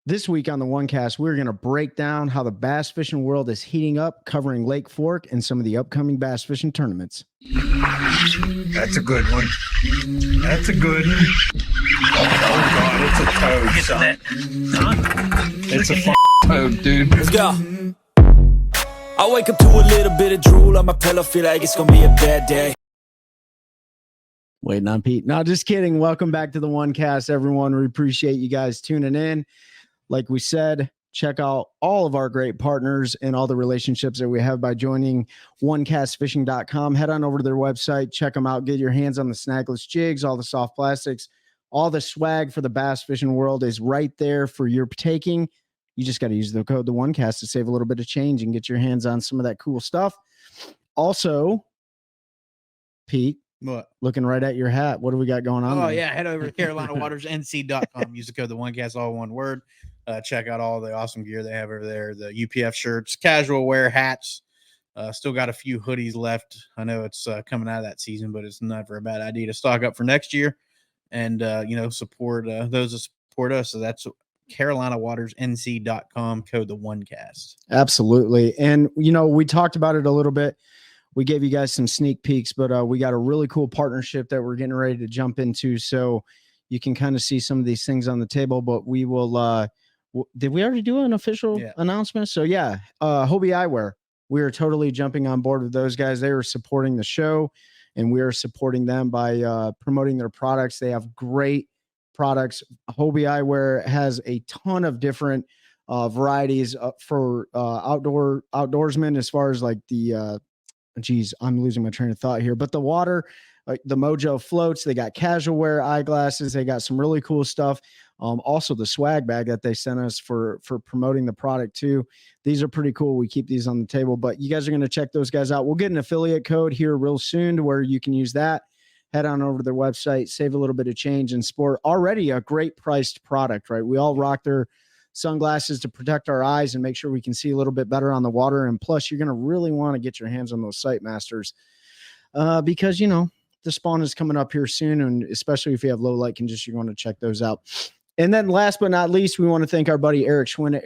This week on the OneCast, we're going to break down how the bass fishing world is heating up, covering Lake Fork and some of the upcoming bass fishing tournaments. That's a good one. That's a good one. Oh, God, it's a toad, son. It's a toad, dude. Let's go. I wake up to a little bit of drool on my pillow, feel like it's gonna be a bad day. Waiting on Pete. No, just kidding. Welcome back to the OneCast, everyone. We appreciate you guys tuning in. Like we said, check out all of our great partners and all the relationships that we have by joining onecastfishing.com. Head on over to their website, check them out, get your hands on the snagless jigs, all the soft plastics, all the swag for the bass fishing world is right there for your taking. You just got to use the code the OneCast to save a little bit of change and get your hands on some of that cool stuff. Also, Pete, what? Looking right at your hat. What do we got going on? Oh, there? yeah. Head over to CarolinaWatersNC.com. Use the code the OneCast, all one word. Check out all the awesome gear they have over there. The UPF shirts, casual wear, hats. Still got a few hoodies left. I know it's coming out of that season, but it's never a bad idea to stock up for next year and, support those that support us. So that's CarolinaWatersNC.com, code the OneCast. Absolutely. And, we talked about it a little bit. We gave you guys some sneak peeks, but we got a really cool partnership that we're getting ready to jump into. So you can kind of see some of these things on the table, but we will, did we already do an official announcement? So Hobie Eyewear, we are totally jumping on board with those guys. They are supporting the show and we are supporting them by promoting their products. They have great products. Hobie Eyewear has a ton of different varieties for outdoorsmen as far as like the, I'm losing my train of thought here, but the water, the Mojo floats, they got casual wear, eyeglasses. They got some really cool stuff. Also the swag bag that they sent us for promoting the product too. These are pretty cool. We keep these on the table, but you guys are going to check those guys out. We'll get an affiliate code here real soon to where you can use that. Head on over to their website, save a little bit of change and sport already a great priced product, right? We all rock their sunglasses to protect our eyes and make sure we can see a little bit better on the water. And plus you're going to really want to get your hands on those Sight Masters because, the spawn is coming up here soon. And especially if you have low light conditions, you want to check those out. And then last but not least, we want to thank our buddy Eric Schwinn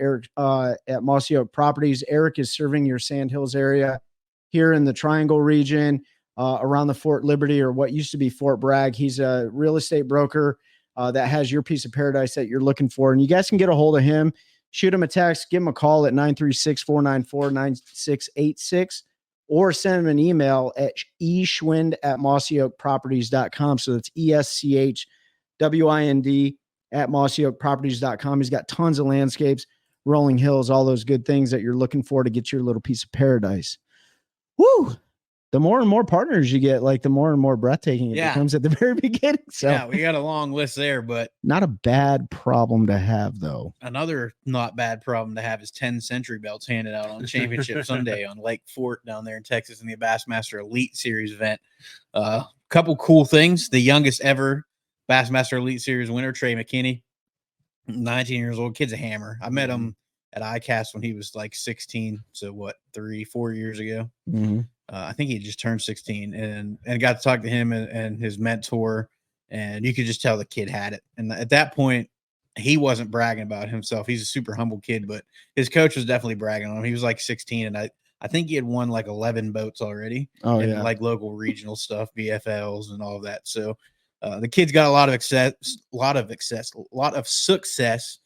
at Mossy Oak Properties. Eric is serving your Sandhills area here in the Triangle region around the Fort Liberty or what used to be Fort Bragg. He's a real estate broker that has your piece of paradise that you're looking for. And you guys can get a hold of him, shoot him a text, give him a call at 936-494-9686, or send him an email at eschwind@mossyoakproperties.com. So that's ESCHWIND at mossyoakproperties.com. He's got tons of landscapes, rolling hills, all those good things that you're looking for to get your little piece of paradise. Woo! The more and more partners you get, like the more and more breathtaking it becomes at the very beginning. So yeah, we got a long list there, but not a bad problem to have, though. Another not bad problem to have is 10 Century Belts handed out on Championship Sunday on Lake Fork down there in Texas in the Bassmaster Elite Series event. Couple cool things. The youngest ever Bassmaster Elite Series winner, Trey McKinney, 19 years old. Kid's a hammer. I met him at ICAST when he was like 16. So what, 3-4 years ago? Mm-hmm. I think he just turned 16 and got to talk to him and his mentor. And you could just tell the kid had it. And at that point, he wasn't bragging about himself. He's a super humble kid, but his coach was definitely bragging on him. He was like 16. And I think he had won like 11 boats already. And like local regional stuff, BFLs and all of that. So the kid's got a lot of success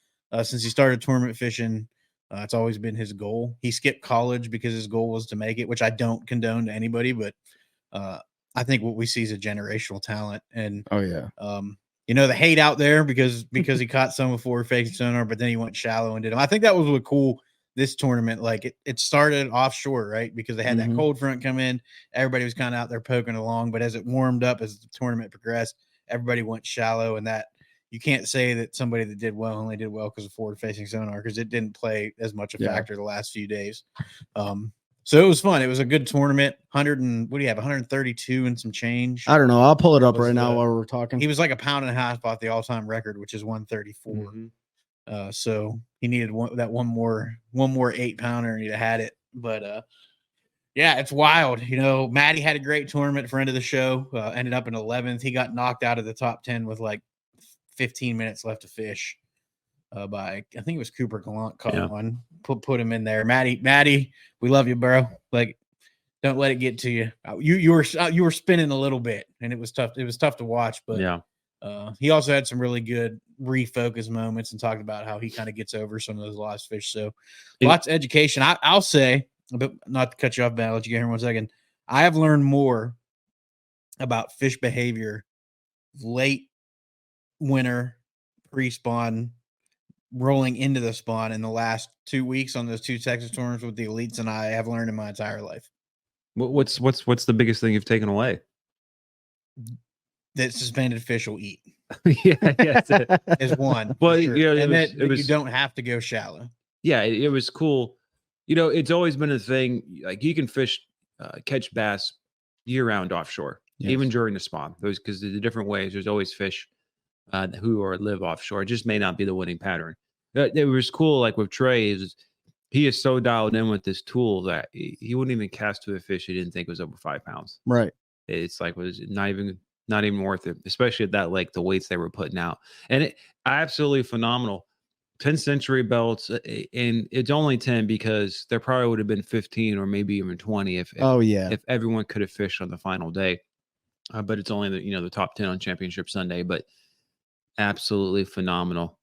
since he started tournament fishing. It's always been his goal. He skipped college because his goal was to make it, which I don't condone to anybody, but I think what we see is a generational talent. And the hate out there because he caught some before facing sonar, but then he went shallow and did them. I think that was what cool this tournament. Like it started offshore, right? Because they had that cold front come in. Everybody was kind of out there poking along, but as it warmed up, as the tournament progressed, everybody went shallow, and that you can't say that somebody that did well only did well because of forward-facing sonar, because it didn't play as much a factor the last few days. So it was fun. It was a good tournament. 132 and some change. I don't know. I'll pull it up right now while we're talking. He was like a pound and a half off the all-time record, which is 134. So he needed one more 8-pounder, and he'd have had it. But it's wild. Maddie had a great tournament, friend of the show, ended up in 11th. He got knocked out of the top 10 with like 15 minutes left to fish. by, I think it was Cooper Gallant caught one, put him in there. Maddie, we love you, bro. Like, don't let it get to you. You were spinning a little bit, and it was tough. It was tough to watch, but he also had some really good refocus moments and talked about how he kind of gets over some of those lost fish. So lots of education. I'll say, but not to cut you off, but I'll let you get here in 1 second. I have learned more about fish behavior late winter, pre-spawn, rolling into the spawn in the last 2 weeks on those 2 Texas tournaments with the elites, and I have learned in my entire life. What's the biggest thing you've taken away? That suspended fish will eat. Is one. Well, sure. And that you don't have to go shallow. Yeah, it was cool. It's always been a thing. Like, you can fish, catch bass year round offshore, even during the spawn. Because the different ways. There's always fish who live offshore. It just may not be the winning pattern. It was cool. Like with Trey, he is so dialed in with this tool that he wouldn't even cast to a fish he didn't think was over 5 pounds. Right. It's like, was not even worth it, especially at that lake, the weights they were putting out. And it absolutely phenomenal. 10 century belts, and it's only 10 because there probably would have been 15 or maybe even 20 if everyone could have fished on the final day. But it's only the top 10 on Championship Sunday, but absolutely phenomenal.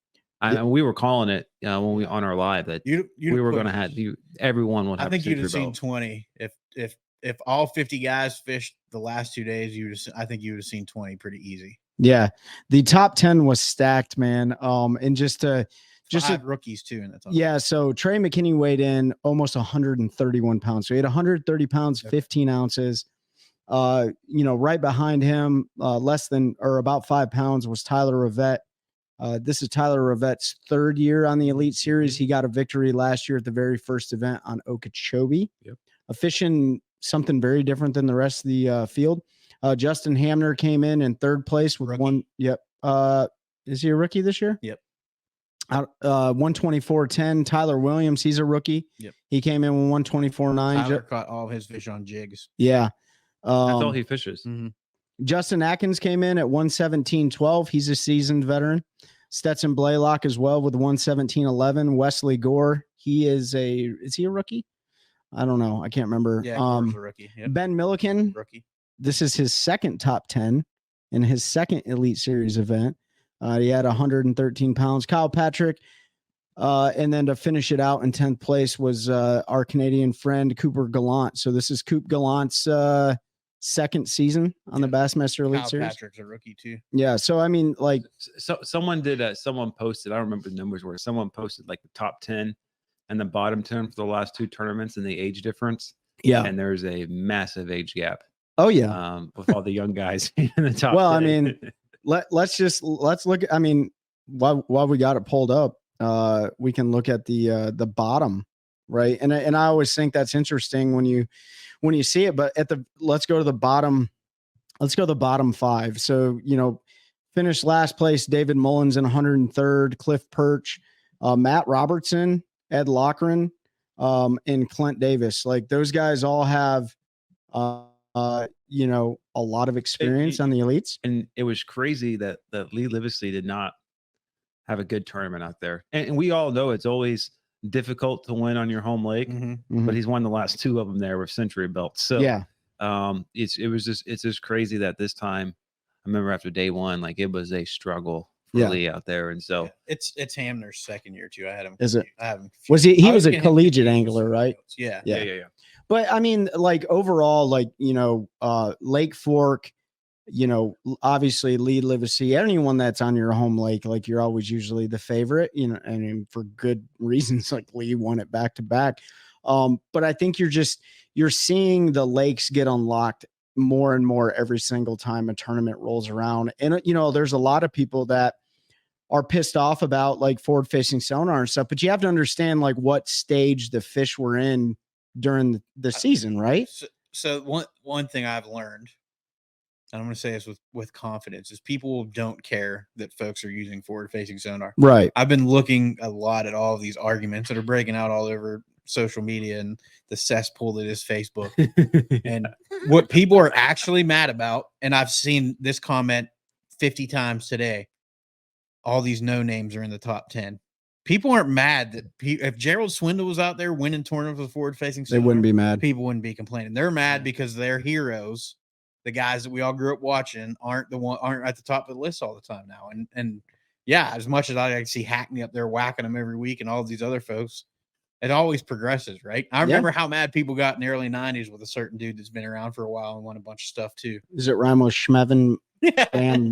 We were calling it when we on our live that we were going to have everyone would have. I think you'd have seen 20 if all 50 guys fished the last 2 days. I think you would have seen 20 pretty easy. Yeah, the top 10 was stacked, man. And just rookies too in the top. Yeah, so Trey McKinney weighed in almost 131 pounds. So he had 130 pounds, 15 ounces. Right behind him, less than or about 5 pounds was Tyler Rivette. This is Tyler Rivette's 3rd year on the Elite Series. He got a victory last year at the very first event on Okeechobee. Fishing something very different than the rest of the field. Justin Hamner came in 3rd place with rookie. Is he a rookie this year? 124.10. Tyler Williams, he's a rookie. He came in with 124.9. Tyler caught all his fish on jigs. That's all he fishes. Mm-hmm. Justin Atkins came in at 117.12. He's a seasoned veteran. Stetson Blaylock as well with 117.11. Wesley Gore, is he a rookie? I don't know. I can't remember. Yeah, Gore's a rookie. Ben Milliken, rookie. This is his 2nd top 10 in his 2nd Elite Series event. He had 113 pounds. Kyle Patrick, and then to finish it out in 10th place was our Canadian friend Cooper Gallant. So this is Coop Gallant's 2nd season on the Bassmaster Elite Kyle Series. Patrick's a rookie too. Yeah, so I mean, like, someone posted. I don't remember the numbers where someone posted like the top 10 and the bottom 10 for the last 2 tournaments and the age difference. Yeah, and there's a massive age gap. Oh yeah, with all the young guys in the top. Well, 10. I mean, let's look at. I mean, while we got it pulled up, we can look at the bottom, right? And I always think that's interesting when you see it. But let's go to the bottom. Let's go to the bottom 5. So finished last place David Mullins in 103rd, Cliff Perch, Matt Robertson, Ed Lochran, and Clint Davis. Like, those guys all have a lot of experience on the elites. And it was crazy that Lee Livesey did not have a good tournament out there. And we all know it's always difficult to win on your home lake, but he's won the last 2 of them there with century belts. So it's just crazy that this time, I remember after day 1, like, it was a struggle for Lee out there. And so it's Hamner's 2nd year too. I had him. Is it? I have him. He was a collegiate angler, right? Yeah. But I mean, like, overall, like, Lake Fork, obviously Lee Livesey, anyone that's on your home lake, like, you're always usually the favorite, I mean, for good reasons. Like, Lee won it back to back. But I think you're seeing the lakes get unlocked more and more every single time a tournament rolls around. And, there's a lot of people that are pissed off about, like, forward facing sonar and stuff, but you have to understand, like, what stage the fish were in during the season, right? So one thing I've learned, and I'm going to say this with confidence, is people don't care that folks are using forward facing sonar. Right. I've been looking a lot at all of these arguments that are breaking out all over social media and the cesspool that is Facebook. And what people are actually mad about, and I've seen this comment 50 times today, all these no names are in the top 10. people aren't mad that if Gerald Swindle was out there winning tournaments with forward-facing, They wouldn't be mad. People wouldn't be complaining. They're mad because their heroes, the guys that we all grew up watching, aren't at the top of the list all the time now. And yeah, as much as I like to see Hackney up there whacking them every week and all of these other folks, it always progresses, right? I remember how mad people got in the early 90s with a certain dude that's been around for a while and won a bunch of stuff too. Is it Ramos Schmevin? Damn.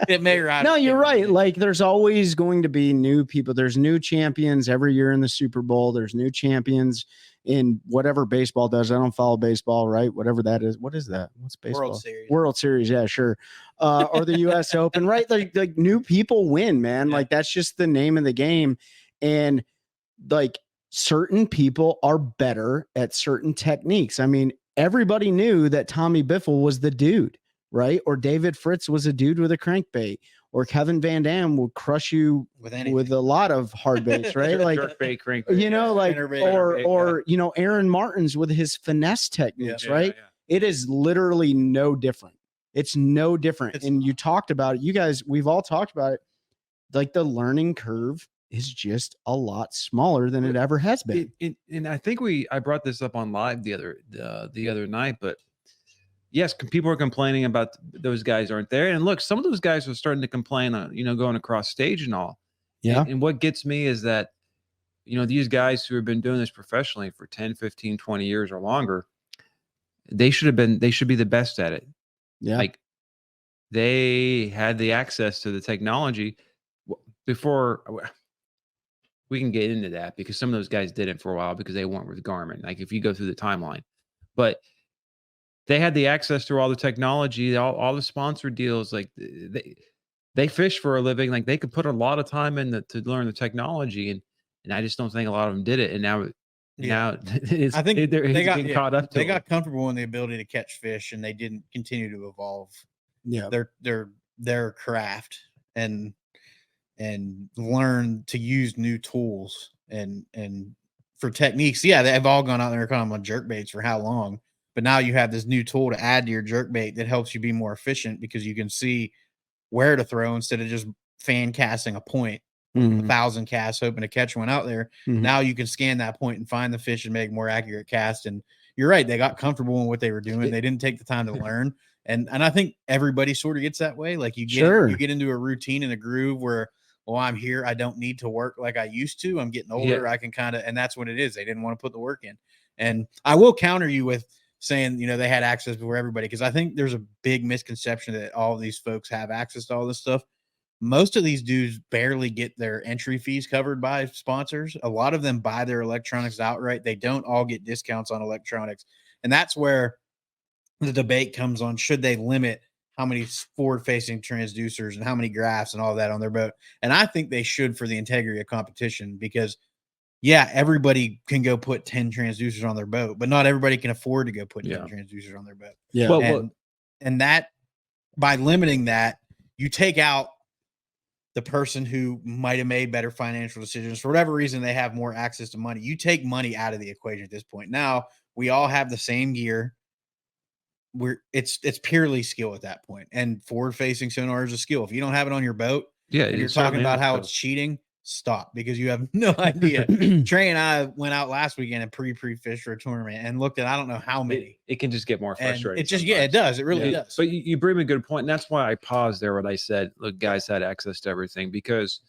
It may ride. No, you're right. Like there's always going to be new people. There's new champions every year in the Super Bowl. There's new champions in whatever baseball does. I don't follow baseball, right? Whatever that is. What is that? What's baseball? World Series. World Series, yeah, sure. Or the US Open, right? Like new people win, man. Like that's just the name of the game. And like certain people are better at certain techniques. I mean, everybody knew that Tommy Biffle was the dude, right? Or David Fritz was a dude with a crankbait, or Kevin Van Dam will crush you with a lot of hard baits, right? Like jerkbait, crankbait, you know, like or you know, Aaron Martin's with his finesse techniques, right? It is literally no different. It's no different. And you talked about it. You guys, we've all talked about it. Like the learning curve is just a lot smaller than it ever has been. And I think I brought this up on live the other night, but yes, people are complaining about those guys aren't there. And look, some of those guys are starting to complain on, going across stage and all. Yeah. And what gets me is that, these guys who have been doing this professionally for 10, 15, 20 years or longer, they should be the best at it. Yeah. Like they had the access to the technology before. We can get into that because some of those guys did it for a while because they weren't with Garmin. Like if you go through the timeline, but they had the access to all the technology, all the sponsor deals. Like they fish for a living. Like they could put a lot of time in to learn the technology, and I just don't think a lot of them did it. And now I think they got caught up. They got comfortable in the ability to catch fish, and they didn't continue to evolve. Yeah, their craft and learn to use new tools and for techniques. Yeah, they've all gone out there and kind of on jerk baits for how long, but now you have this new tool to add to your jerk bait that helps you be more efficient because you can see where to throw instead of just fan casting a point, 1,000 casts hoping to catch one out there. Now you can scan that point and find the fish and make more accurate casts. And you're right, they got comfortable in what they were doing. They didn't take the time to learn. And I think everybody sort of gets that way. Like you get into a routine and a groove where, well, I'm here. I don't need to work like I used to. I'm getting older. Yeah. I can and that's what it is. They didn't want to put the work in. And I will counter you with saying, they had access before everybody. Cause I think there's a big misconception that all of these folks have access to all this stuff. Most of these dudes barely get their entry fees covered by sponsors. A lot of them buy their electronics outright. They don't all get discounts on electronics. And that's where the debate comes on. Should they limit how many forward-facing transducers and how many graphs and all that on their boat? And I think they should for the integrity of competition because, yeah, everybody can go put 10 transducers on their boat, but not everybody can afford to go put 10 transducers on their boat. Yeah. And that, by limiting that, you take out the person who might have made better financial decisions. For whatever reason, they have more access to money. You take money out of the equation at this point. Now, we all have the same gear. It's purely skill at that point, and forward-facing sonar is a skill. If you don't have it on your boat, and you're talking about how it's cheating, stop because you have no idea. Trey and I went out last weekend and pre-fished for a tournament and looked at I don't know how many. It can just get more frustrating. It just it does. It really does. But you bring me a good point, and that's why I paused there when I said, "Look, guys had access to everything," because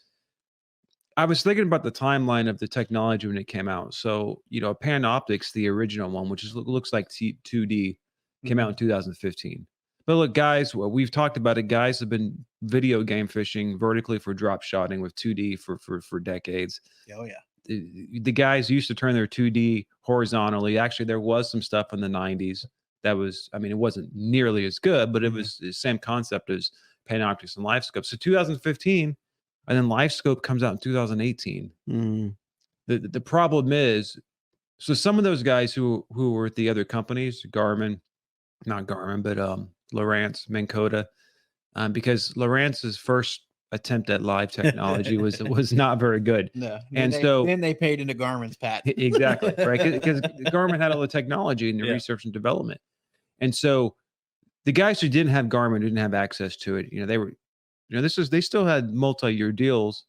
I was thinking about the timeline of the technology when it came out. So Panoptics, the original one, which looks like 2D. Came out in 2015. But look, guys, we've talked about it. Guys have been video game fishing vertically for drop shotting with 2D for decades. Oh, yeah. The guys used to turn their 2D horizontally. Actually, there was some stuff in the 90s that was, it wasn't nearly as good, but it was the same concept as Panoptics and LiveScope. So 2015, and then LiveScope comes out in 2018. The problem is, so some of those guys who were at the other companies, not Garmin, but Lowrance, Minn Kota, because Lowrance's first attempt at live technology was not very good. No, and then they paid into Garmin's patent. Exactly, right? Because Garmin had all the technology and the research and development, and so the guys who didn't have Garmin didn't have access to it. They were, they still had multi-year deals,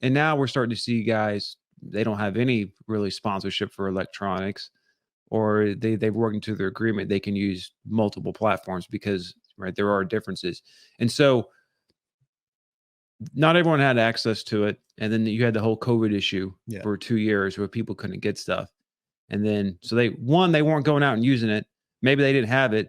And now we're starting to see guys, they don't have any really sponsorship for electronics, or they've worked into their agreement. They can use multiple platforms because, right, there are differences. And so not everyone had access to it. And then you had the whole COVID issue for 2 years where people couldn't get stuff. And then, so they weren't going out and using it. Maybe they didn't have it.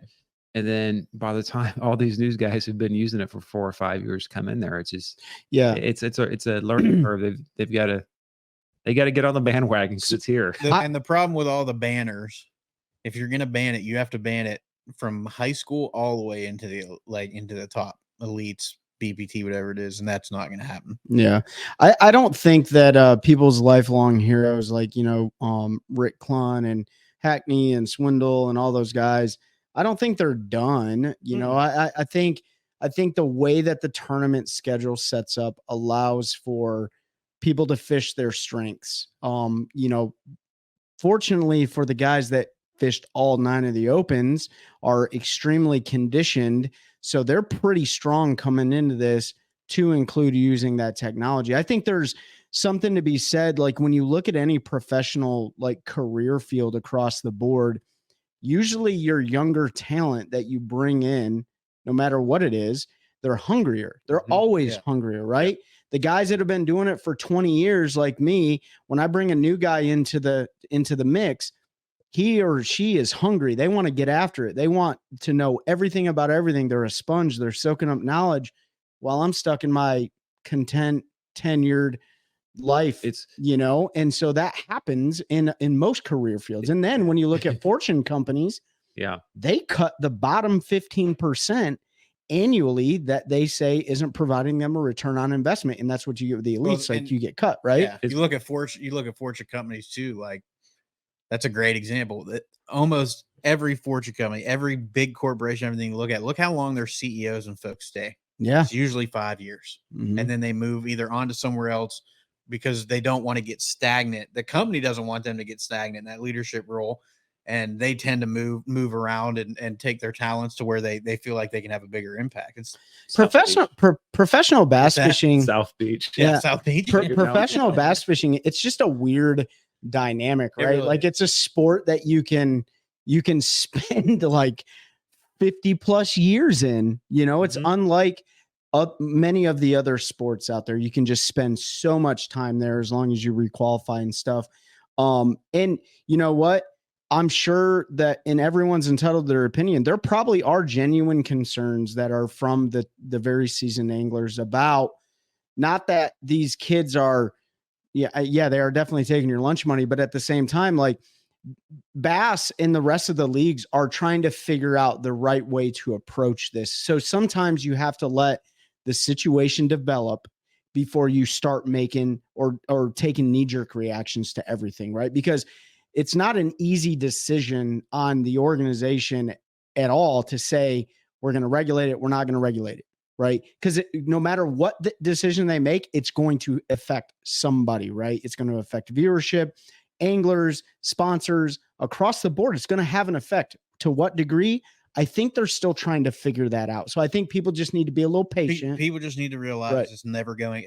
And then by the time all these news guys have been using it for 4 or 5 years come in there, it's just, it's a learning curve. They got to get on the bandwagon because it's here. And the problem with all the banners, if you're going to ban it, you have to ban it from high school all the way into the top elites, BPT, whatever it is, and that's not going to happen. Yeah, I don't think that people's lifelong heroes like Rick Clunn and Hackney and Swindle and all those guys, I don't think they're done. I think the way that the tournament schedule sets up allows for people to fish their strengths. Fortunately for the guys that fished all 9 of the opens are extremely conditioned. So they're pretty strong coming into this to include using that technology. I think there's something to be said. Like when you look at any professional, like career field across the board, usually your younger talent that you bring in, no matter what it is, they're hungrier. They're always hungrier, right? Yeah. The guys that have been doing it for 20 years, like me, when I bring a new guy into the mix, he or she is hungry. They want to get after it. They want to know everything about everything. They're a sponge. They're soaking up knowledge while I'm stuck in my tenured life. And so that happens in most career fields. And then when you look at fortune companies, they cut the bottom 15% annually that they say isn't providing them a return on investment. And that's what you get with the elites. You get cut, right? Yeah. You look at fortune companies too. Like, that's a great example. That almost every fortune company, every big corporation, everything you look how long their CEOs and folks stay. Yeah. It's usually 5 years. And then they move either on to somewhere else because they don't want to get stagnant. The company doesn't want them to get stagnant in that leadership role. And they tend to move around and take their talents to where they feel like they can have a bigger impact. It's professional bass fishing. South Beach. Yeah. South Beach. Professional bass fishing. It's just a weird dynamic, right? Really like it's a sport that you can spend like 50 plus years in, it's unlike many of the other sports out there. You can just spend so much time there as long as you requalify and stuff. And you know what? I'm sure that everyone's entitled to their opinion. There probably are genuine concerns that are from the very seasoned anglers about not that these kids are, they are definitely taking your lunch money, but at the same time, like Bass and the rest of the leagues are trying to figure out the right way to approach this. So sometimes you have to let the situation develop before you start making or taking knee-jerk reactions to everything, right? Because it's not an easy decision on the organization at all to say, we're going to regulate it, we're not going to regulate it, right? Because no matter what the decision they make, it's going to affect somebody, right? It's going to affect viewership, anglers, sponsors, across the board. It's going to have an effect. To what degree? I think they're still trying to figure that out. So I think people just need to be a little patient. People just need to realize it's not going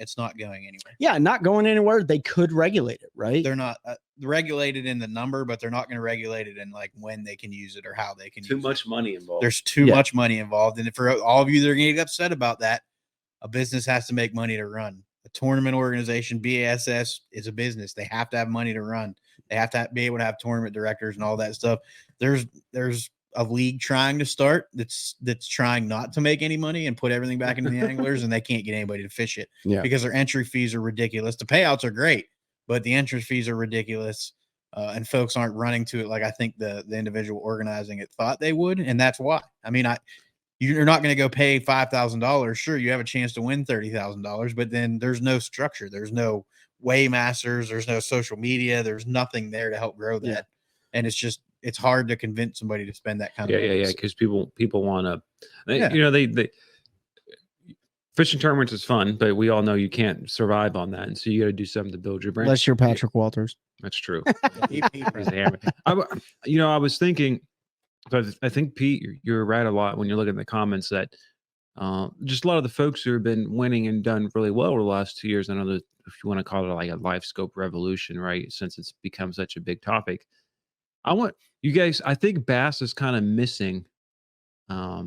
anywhere. Yeah, not going anywhere. They could regulate it, right? They're not regulated in the number, but they're not going to regulate it in like when they can use it or how they can use it. Too much money involved. There's too much money involved. And for all of you that are going to get upset about that, a business has to make money to run. A tournament organization, BASS, is a business. They have to have money to run. They have to be able to have tournament directors and all that stuff. There's a league trying to start that's trying not to make any money and put everything back into the anglers, and they can't get anybody to fish it because their entry fees are ridiculous. The payouts are great, but the entry fees are ridiculous, and folks aren't running to it like I think the individual organizing it thought they would, and that's why. I mean, you're not going to go pay $5,000. Sure, you have a chance to win $30,000, but then there's no structure. There's no Waymasters. There's no social media. There's nothing there to help grow that, and it's hard to convince somebody to spend that kind of money. Yeah. Because people want to, they fishing tournaments is fun, but we all know you can't survive on that, and so you got to do something to build your brand. Unless you're Patrick Walters. That's true. I was thinking, because I think Pete, you're right a lot when you look at the comments that just a lot of the folks who have been winning and done really well over the last 2 years. I know that if you want to call it like a life scope revolution, right? Since it's become such a big topic, I want you guys. I think Bass is kind of missing a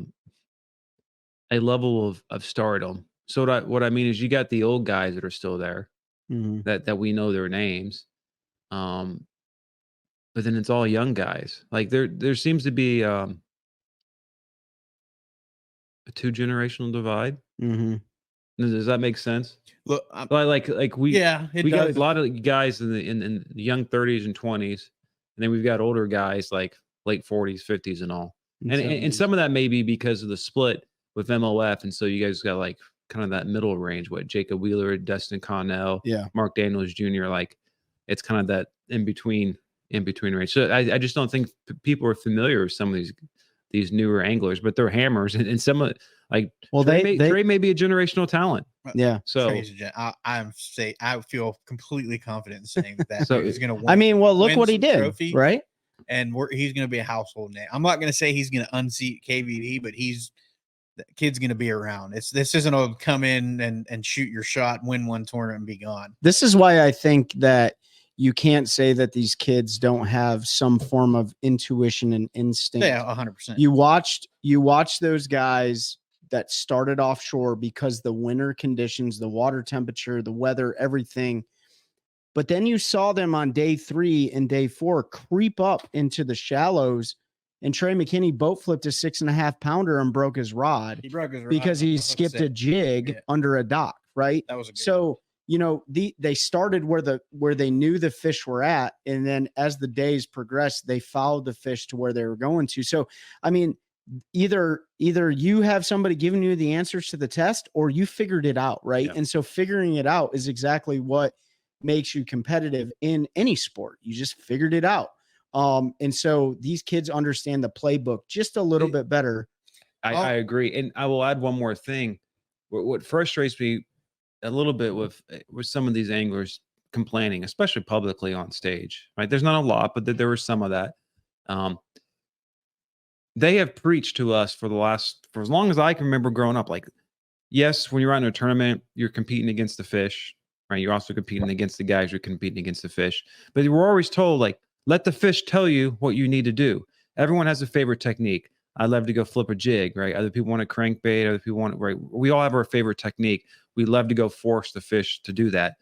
level of stardom. So what I mean is, you got the old guys that are still there, that we know their names, but then it's all young guys. Like there seems to be a 2-generational divide. Does that make sense? Look, We yeah, it we got does. a lot of guys in the young 30s and 20s, and then we've got older guys like late 40s, 50s, and all. And some of that may be because of the split with MLF, and so you guys got like kind of that middle range. What Jacob Wheeler, Dustin Connell, Mark Daniels Jr. Like it's kind of that in between range. So I just don't think people are familiar with some of these newer anglers, but they're hammers, and some of like Trey may be a generational talent. Yeah. So I feel completely confident in saying that So- dude is going to win. I mean, well, look win what he some did, trophies. right? And he's going to be a household name. I'm not going to say he's going to unseat KVD, but the kid's going to be around. This isn't a come in and shoot your shot, win one tournament and be gone. This is why I think that you can't say that these kids don't have some form of intuition and instinct. Yeah, 100%. You watched those guys that started offshore because the winter conditions, the water temperature, the weather, everything. But then you saw them on day 3 and day 4 creep up into the shallows, and Trey McKinney boat flipped a 6.5 pounder and broke his rod. He broke his rod because he skipped a jig under a dock, right? That was a good so they started where they knew the fish were at, and then as the days progressed, they followed the fish to where they were going to. So I mean, either you have somebody giving you the answers to the test, or you figured it out, right? Yeah. And so figuring it out is exactly what makes you competitive in any sport. You just figured it out. And so these kids understand the playbook just a little bit better. I agree, and I will add one more thing. What frustrates me a little bit with some of these anglers complaining, especially publicly on stage, right? There's not a lot, but there was some of that. They have preached to us for as long as I can remember growing up. Like, yes, when you're out in a tournament, you're competing against the fish, right? You're also competing against the guys you're competing against the fish. But we're always told, like, let the fish tell you what you need to do. Everyone has a favorite technique. I love to go flip a jig, right? Other people want a crankbait. Other people want, right? We all have our favorite technique. We love to go force the fish to do that.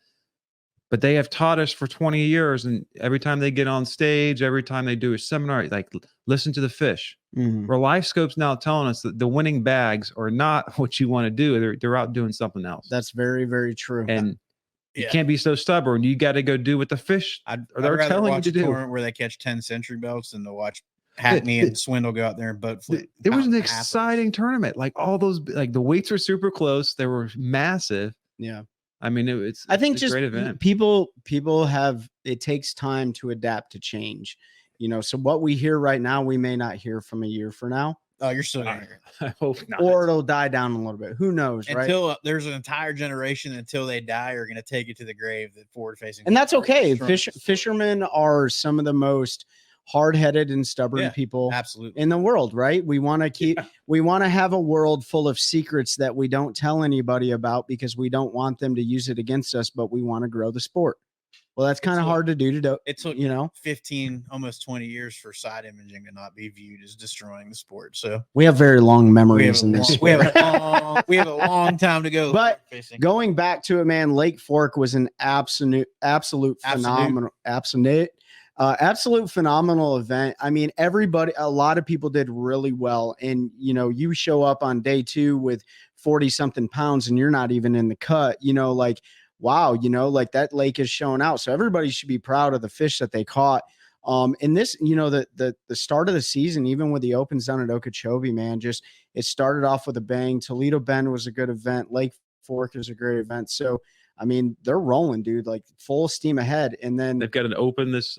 But they have taught us for 20 years, and every time they get on stage, every time they do a seminar, like, listen to the fish. Where Life Scope's now telling us that the winning bags are not what you want to do. They're out doing something else. That's very, very true. And you can't be so stubborn. You got to go do what the fish they're telling you to do. Where they catch 10 century belts than to watch Hackney and Swindle go out there and boat flip. It was an exciting tournament. Like all those, like the weights are super close. They were massive. Yeah. I mean, it's I think a just great event. People have, it takes time to adapt to change, so what we hear right now, we may not hear from a year from now. Oh, you're still gonna hear it. I hope not. Or it'll die down a little bit. Who knows, right? Until there's an entire generation until they die are going to take it to the grave that forward facing. And that's okay. Fishermen are some of the most hard-headed and stubborn people absolutely in the world, right? We want to have a world full of secrets that we don't tell anybody about because we don't want them to use it against us, but we want to grow the sport. Well, that's kind of hard to do. It took 15, almost 20 years for side imaging to not be viewed as destroying the sport. So we have very long memories in this. We have a long time to go. But going back to it, man, Lake Fork was an absolute phenomenal event. I mean, a lot of people did really well. And, you show up on day 2 with 40 something pounds and you're not even in the cut, like, wow, like that lake is showing out. So everybody should be proud of the fish that they caught. And this, the start of the season, even with the opens down at Okeechobee, man, it started off with a bang. Toledo Bend was a good event. Lake Fork is a great event. So, I mean, they're rolling, dude, like full steam ahead. And then they've got an open this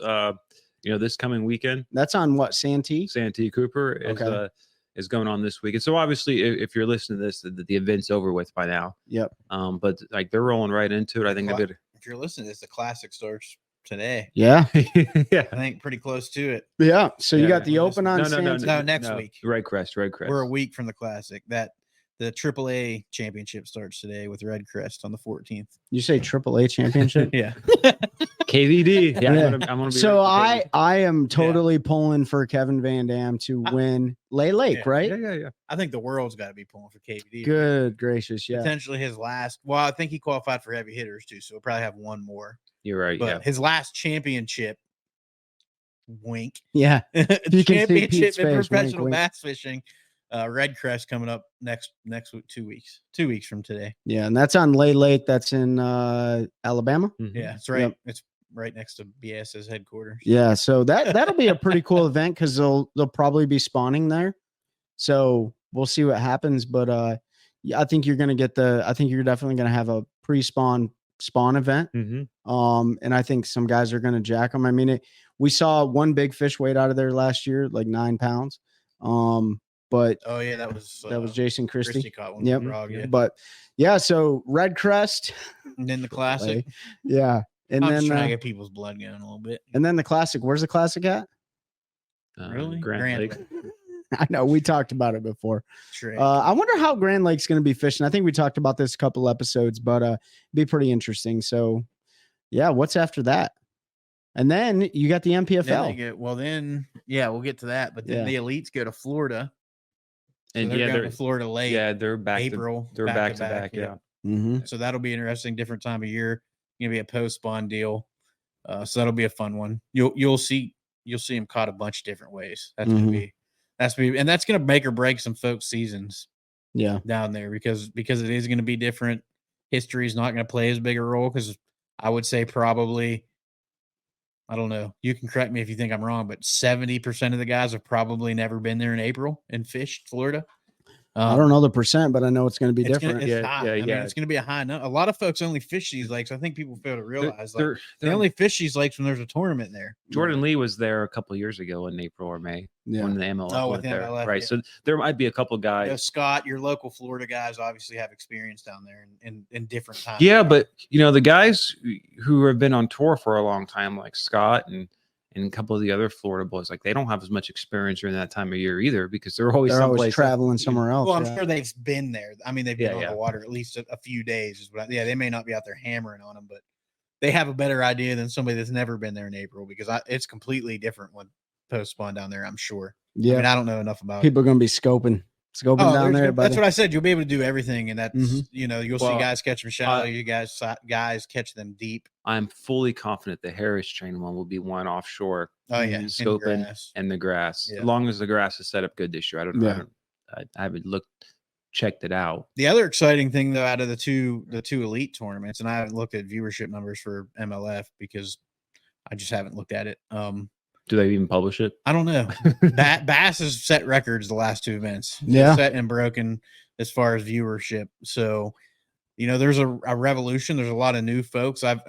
coming weekend. That's on what? Santee Cooper is going on this week. And so obviously if you're listening to this, the event's over with by now. Yep. But like they're rolling right into it. I think if you're listening to this, the classic starts today. Yeah. I think pretty close to it. Yeah. So you got the open on no, next week. Red Crest. We're a week from the classic. That The AAA championship starts today with Red Crest on the 14th. You say AAA championship? Yeah. KVD. Yeah, Yeah. I'm gonna be So ready for KVD. I am totally pulling for Kevin Van Dam to win Lay Lake, Yeah. right? Yeah. I think the world's got to be pulling for KVD. Good gracious, yeah. Potentially his last. Well, I think he qualified for heavy hitters too, so we'll probably have one more. You're right. But his last championship, wink. Yeah. You can see Championship Pete's in face, professional wink, wink. bass fishing. Red Crest coming up next week, 2 weeks. 2 weeks from today. Yeah, and that's on Lay Lake. That's in Alabama. Yeah, it's right. Yep. It's right next to BS's headquarters. Yeah, so that'll be a pretty cool event because they'll probably be spawning there. So we'll see what happens. But yeah, I think you're definitely gonna have a spawn event. And I think some guys are gonna jack them. I mean, we saw one big fish weight out of there last year, like 9 pounds. But oh yeah, that was Jason Christie. Christie caught one. Yep. Frog, yeah. But yeah, so Red Crest. And then the classic. Yeah. And I'm then just trying to get people's blood going a little bit. and then the classic. Where's the classic at? Really? Grand Lake. I know we talked about it before. Sure. I wonder how Grand Lake's going to be fishing. I think we talked about this a couple episodes, but it'd be pretty interesting. So yeah, what's after that? And then you got the MPFL. Then we'll get to that. But then the elites go to Florida. And so they're going to Florida late. Yeah, they're back. April. They're back to back. Yeah. Mm-hmm. So that'll be interesting. Different time of year. Gonna be a post spawn deal. So that'll be a fun one. You'll see them caught a bunch of different ways. That's gonna be and that's gonna make or break some folks' seasons. Yeah, down there because it is gonna be different. History is not gonna play as big a role because I would say probably, I don't know. You can correct me if you think I'm wrong, but 70% of the guys have probably never been there in April and fished Florida. I don't know the percent, but I know it's going to be different. I mean, it's going to be a high number. A lot of folks only fish these lakes. I think people fail to realize they only fish these lakes when there's a tournament there. Jordan Lee was there a couple of years ago in April or May when the MLF went there. MLF, right. So there might be a couple guys. Scott, your local Florida guys obviously have experience down there in different times. Yeah, but the guys who have been on tour for a long time, like Scott and a couple of the other Florida boys, like they don't have as much experience during that time of year either because they're always traveling somewhere else. Well, I'm sure they've been there. I mean, they've been on the water at least a few days. They may not be out there hammering on them, but they have a better idea than somebody that's never been there in April because it's completely different when post spawn down there. I'm sure. Yeah, I mean, I don't know enough about people are going to be scoping down there. That's what I said. You'll be able to do everything, and that's you'll see guys catch them shallow. You guys catch them deep. I'm fully confident the Harris chain one will be one offshore. Oh yeah, scoping and the grass. As long as the grass is set up good this year. I don't know. I haven't checked it out. The other exciting thing though, out of the two elite tournaments, and I haven't looked at viewership numbers for MLF because I just haven't looked at it. Do they even publish it? I don't know. Bass has set records the last two events. Yeah, set and broken as far as viewership. So, there's a revolution. There's a lot of new folks. I've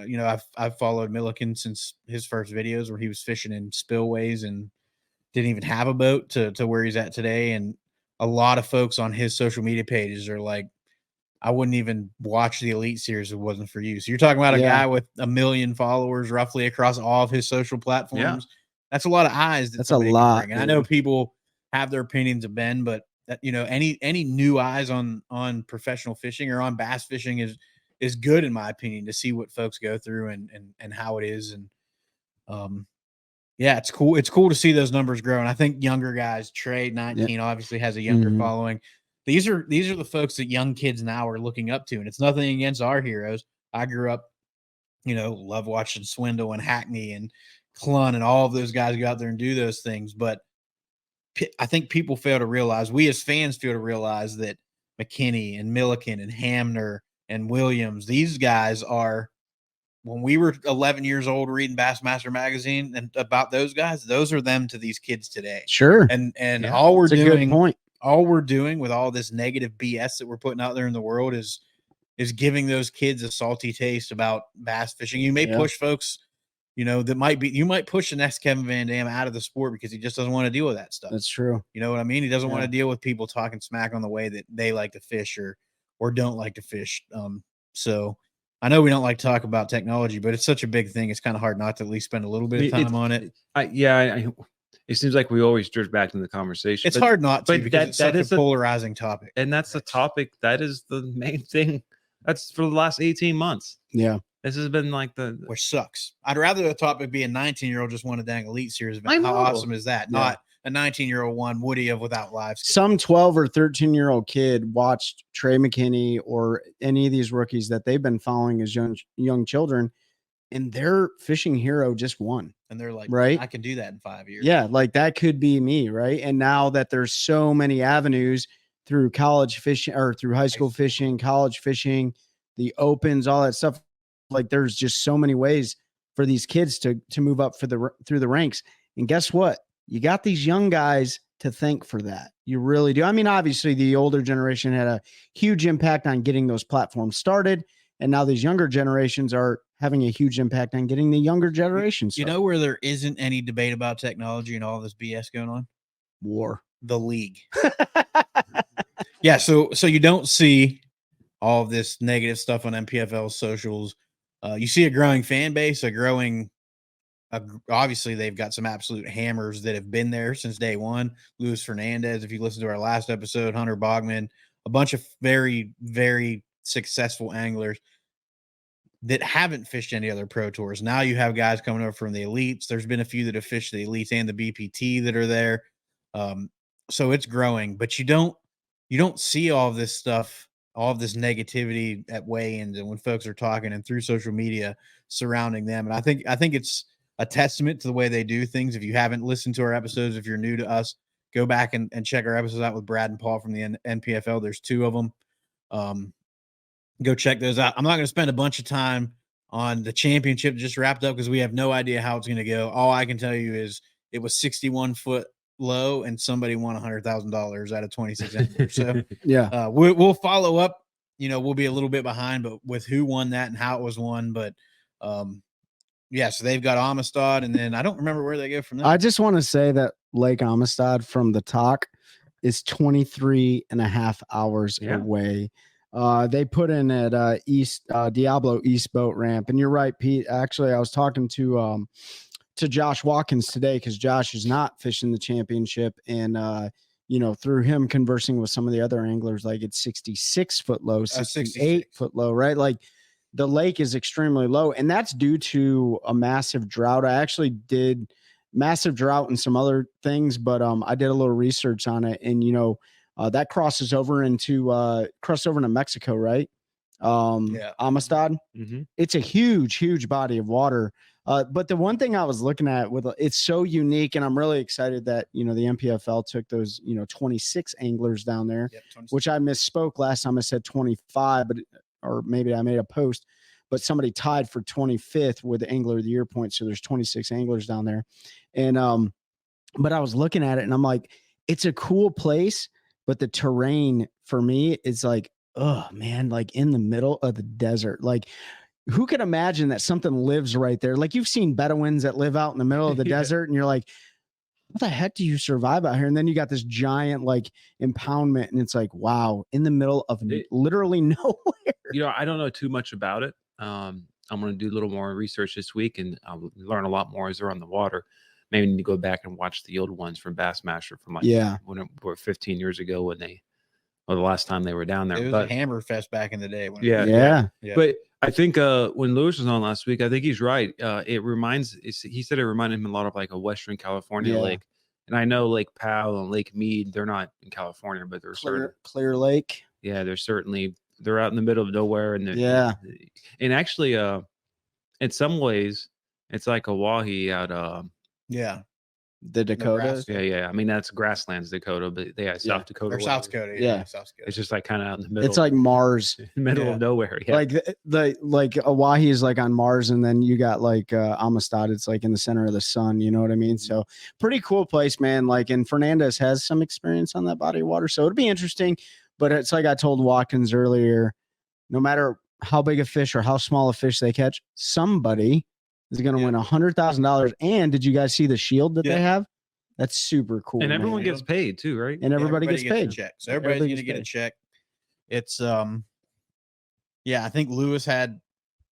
followed Milliken since his first videos where he was fishing in spillways and didn't even have a boat to where he's at today. And a lot of folks on his social media pages are like, I wouldn't even watch the Elite Series if it wasn't for you. So you're talking about a guy with 1 million followers roughly across all of his social platforms. Yeah. That's a lot of eyes. That's a lot. And I know people have their opinions of Ben, but that, any new eyes on professional fishing or on bass fishing is good in my opinion to see what folks go through and how it is. And it's cool. It's cool to see those numbers grow. And I think younger guys, Trey 19 obviously has a younger following. These are the folks that young kids now are looking up to. And it's nothing against our heroes. I grew up, love watching Swindle and Hackney and Clun and all of those guys go out there and do those things. But I think people fail to realize, we as fans fail to realize that McKinney and Milliken and Hamner and Williams, these guys are, when we were 11 years old reading Bassmaster magazine and about those guys, those are them to these kids today. Sure. And all we're doing with all this negative BS that we're putting out there in the world is giving those kids a salty taste about bass fishing. You may push folks, you might push the next Kevin Van Dam out of the sport because he just doesn't want to deal with that stuff. That's true. You know what I mean? He doesn't want to deal with people talking smack on the way that they like to fish or don't like to fish. So I know we don't like to talk about technology, but it's such a big thing. It's kind of hard not to at least spend a little bit of time on it. it seems like we always drift back into the conversation. It's hard not to but because it's such a polarizing topic. And that's the topic. That is the main thing. That's for the last 18 months. Yeah. This has been like which sucks. I'd rather the topic be a 19-year-old just won a dang Elite Series event. How awesome is that? Yeah. Not a 19-year-old won Woody of Without Lives. Some 12 or 13-year-old kid watched Trey McKinney or any of these rookies that they've been following as young children, and their fishing hero just won. And they're like, right? I can do that in 5 years. Yeah, like that could be me, right? And now that there's so many avenues through college fishing or through high school fishing, college fishing, the opens, all that stuff, like there's just so many ways for these kids to move up through the ranks. And guess what? You got these young guys to thank for that. You really do. I mean, obviously the older generation had a huge impact on getting those platforms started. And now these younger generations are having a huge impact on getting the younger generations. You know where there isn't any debate about technology and all this BS going on? War. The league. Yeah. So you don't see all of this negative stuff on MPFL socials. You see a growing fan base, obviously they've got some absolute hammers that have been there since day one. Luis Fernandez, if you listen to our last episode, Hunter Bogman, a bunch of very, very successful anglers that haven't fished any other pro tours. Now you have guys coming over from the elites. There's been a few that have fished the elites and the BPT that are there. So it's growing, but you don't see all of this stuff, all of this negativity at weigh-ins and when folks are talking and through social media surrounding them. And I think it's a testament to the way they do things. If you haven't listened to our episodes, if you're new to us, go back and check our episodes out with Brad and Paul from the NPFL. There's 2 of them. Go check those out. I'm not going to spend a bunch of time on the championship just wrapped up because we have no idea how it's going to go. All I can tell you is it was 61 foot low and somebody won $100,000 out of 26 anglers. So yeah, we'll follow up. We'll be a little bit behind, but with who won that and how it was won. But yeah, so they've got Amistad, and then I don't remember where they go from there. I just want to say that Lake Amistad from the talk is 23 and a half hours away. They put in at Diablo East Boat Ramp, and you're right, Pete. Actually, I was talking to Josh Watkins today because Josh is not fishing the championship, and through him conversing with some of the other anglers, like it's 66 foot low, 68 foot low, right? Like the lake is extremely low, and that's due to a massive drought. I actually did massive drought and some other things, but I did a little research on it, and that crosses over into Mexico, right? Amistad. Mm-hmm. It's a huge body of water. But the one thing I was looking at it's so unique, and I'm really excited that the MPFL took those 26 anglers down there, which I misspoke last time. I said 25, or maybe I made a post, but somebody tied for 25th with the Angler of the Year point. So there's 26 anglers down there, and but I was looking at it and I'm like, it's a cool place. But the terrain for me is like, oh man, like in the middle of the desert. Like, who could imagine that something lives right there? Like, you've seen Bedouins that live out in the middle of the desert, and you're like, how the heck do you survive out here? And then you got this giant like impoundment, and it's like, wow, in the middle of literally nowhere. I don't know too much about it. I'm going to do a little more research this week, and I'll learn a lot more as they're on the water. Maybe need to go back and watch the old ones from Bassmaster from when it were 15 years ago or the last time they were down there. It was a hammer fest back in the day. Yeah. But I think when Lewis was on last week, I think he's right. He said it reminded him a lot of like a Western California lake. And I know Lake Powell and Lake Mead, they're not in California, but they're Clear Lake. Yeah, they're out in the middle of nowhere. And and actually, in some ways, it's like Oahe out. The Dakota. Yeah. I mean, that's Grasslands, Dakota, but South Dakota. Or South Dakota. South Dakota. It's just like kind of out in the middle. It's like Mars, middle of nowhere. Yeah. Like like Oahe is like on Mars, and then you got like Amistad. It's like in the center of the sun. You know what I mean? So pretty cool place, man. Like, and Fernandez has some experience on that body of water, so it'll be interesting. But it's like I told Watkins earlier, no matter how big a fish or how small a fish they catch, somebody is going to win $100,000. And did you guys see the shield that they have? That's super cool. And everyone gets paid too, right? And everybody gets paid. A check. So everybody's going to get a check. It's I think Lewis had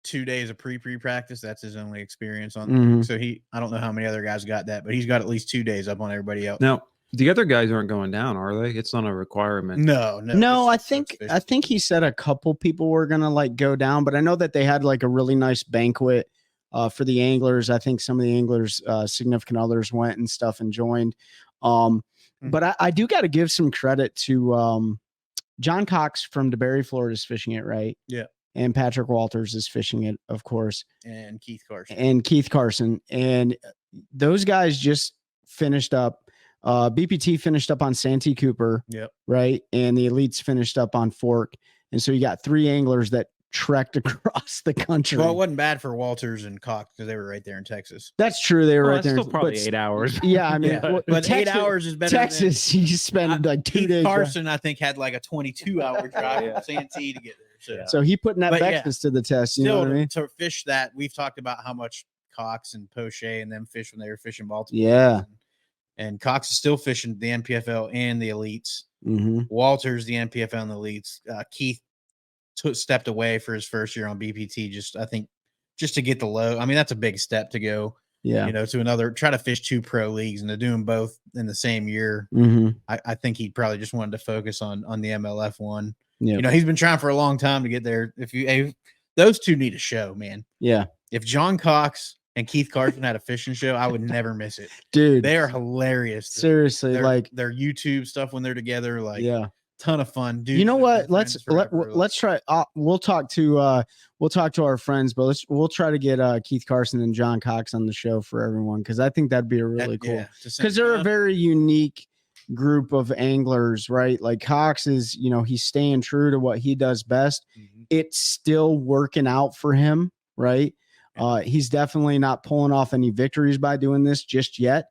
2 days of pre-practice. That's his only experience on. Mhm. So I don't know how many other guys got that, but he's got at least 2 days up on everybody else. Now, the other guys aren't going down, are they? It's not a requirement. No. No, it's I think he said a couple people were gonna like go down, but I know that they had like a really nice banquet for the anglers. I think some of the anglers, significant others, went and stuff and joined. But I do got to give some credit to John Cox from DeBerry, Florida, is fishing it, right? Yeah. And Patrick Walters is fishing it, of course. And Keith Carson. And those guys just finished up. BPT finished up on Santee Cooper. Yep. Right. And the elites finished up on Fork. And so you got 3 anglers that trekked across the country. Well, it wasn't bad for Walters and Cox because they were right there in Texas. That's true. They were right there. Still probably 8 hours. Yeah. I mean, Yeah, but Texas, 8 hours is better. Texas, you spend like 2 Keith days. Carson, I think, had like a 22-hour drive from Santee to get there. So he putting that But Texas to the test. You know what I mean? To fish that, we've talked about how much Cox and Poche and them fish when they were fishing Baltimore. Yeah. And Cox is still fishing the NPFL and the elites. Mm-hmm. Walters, the NPFL and the elites. Keith stepped away for his first year on BPT. I think to get the low. I mean, that's a big step to go. Yeah. To try to fish 2 pro leagues and to do them both in the same year. Mm-hmm. I think he probably just wanted to focus on the MLF one. Yeah. He's been trying for a long time to get there. If those two need a show, man. Yeah. If John Cox and Keith Carson had a fishing show, I would never miss it. Dude. They are hilarious. Seriously, their YouTube stuff when they're together, ton of fun. Dude, you know what? Let's try. We'll talk to our friends, but we'll try to get Keith Carson and John Cox on the show for everyone, because I think that'd be a really cool. Because they're a very unique group of anglers, right? Like Cox is, he's staying true to what he does best. Mm-hmm. It's still working out for him, right? He's definitely not pulling off any victories by doing this just yet.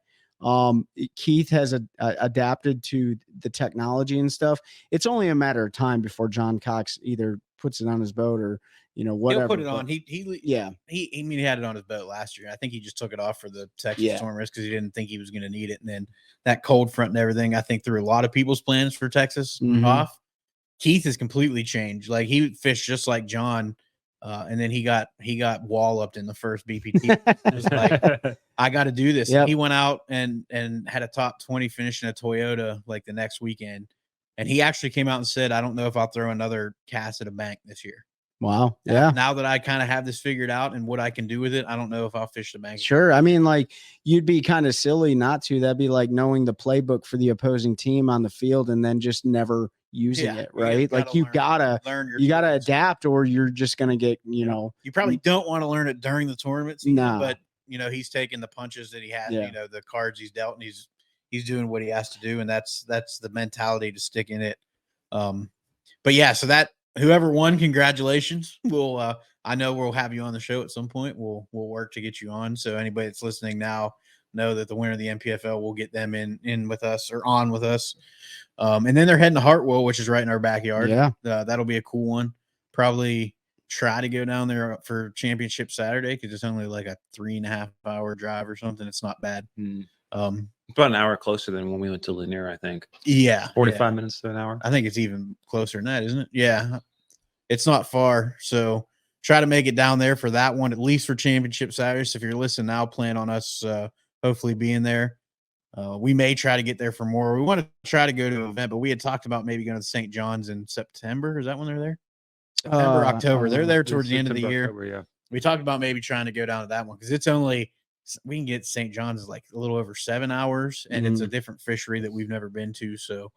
Keith has adapted to the technology and stuff. It's only a matter of time before John Cox either puts it on his boat or, whatever. He'll put it on. He had it on his boat last year. I think he just took it off for the Texas tournament because he didn't think he was going to need it. And then that cold front and everything, I think, threw a lot of people's plans for Texas off. Keith has completely changed. Like, he fished just like John. And then he got walloped in the first BPT. It was like, I got to do this. Yep. He went out and had a top 20 finish in a Toyota like the next weekend. And he actually came out and said, I don't know if I'll throw another cast at a bank this year. Wow. Yeah. Now that I kind of have this figured out and what I can do with it, I don't know if I'll fish the bank. Sure. I mean, like, you'd be kind of silly not to. That'd be like knowing the playbook for the opposing team on the field and then just never using it, right? Like, you gotta adapt, or you're just gonna get, you probably don't want to learn it during the tournament season, but he's taking the punches that he has, the cards he's dealt, and he's doing what he has to do, and that's the mentality to stick in it. But yeah, so that whoever won, congratulations. I know we'll have you on the show at some point. We'll work to get you on. So anybody that's listening now, know that the winner of the NPFL will get them in with us or on with us. And then they're heading to Hartwell, which is right in our backyard. Yeah. That'll be a cool one. Probably try to go down there for championship Saturday, because it's only like a 3.5 hour drive or something. It's not bad. About an hour closer than when we went to Lanier, I think. Yeah. 45 minutes to an hour. I think it's even closer than that, isn't it? Yeah. It's not far. So try to make it down there for that one, at least for championship Saturday. So if you're listening now, plan on us hopefully being there. We may try to get there for more. We want to try to go to an event, but we had talked about maybe going to St. John's in September. Is that when they're there? September, October. They're there towards the end of the year. October, yeah. We talked about maybe trying to go down to that one, because it's only, we can get St. John's like a little over 7 hours, and it's a different fishery that we've never been to. So